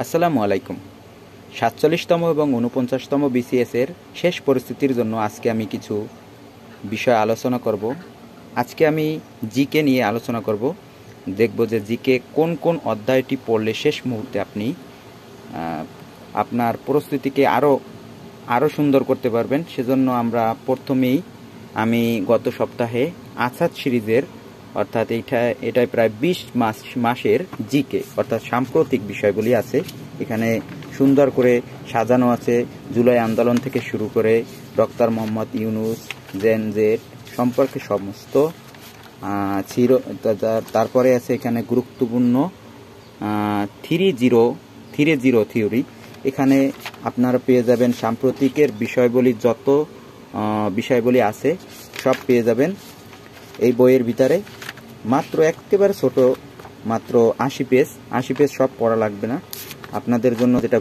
আসসালামু আলাইকুম। ৪৭তম এবং ৪৯তম বিসিএস এর শেষ পরিস্থিতির জন্য আজকে আমি কিছু বিষয় আলোচনা করব। আজকে আমি জিকে নিয়ে আলোচনা করব। দেখব যে জিকে কোন কোন অধ্যায়টি পড়লে শেষ মুহূর্তে আপনি আপনার প্রস্তুতিকে আরও সুন্দর করতে পারবেন। সেজন্য আমরা প্রথমেই আমি গত সপ্তাহে আসাদ সিরিজের অর্থাৎ এটাই প্রায় ২০ মাসের জিকে অর্থাৎ সাম্প্রতিক বিষয়গুলি আছে। এখানে সুন্দর করে সাজানো আছে জুলাই আন্দোলন থেকে শুরু করে doctor Mohammad Yunus, Gen Z সম্পর্কে সমস্ত তারপরে আছে এখানে গুরুত্বপূর্ণ 3-0 থিওরি। এখানে আপনারা পেয়ে যাবেন সাম্প্রতিকের বিষয়গুলি, যত বিষয়গুলি আছে সব পেয়ে যাবেন এই বইয়ের ভিতরে। মাত্র একেবারে ছোট, মাত্র ৮০ পেজ। সব পড়া লাগবে না আপনাদের জন্য। যেটা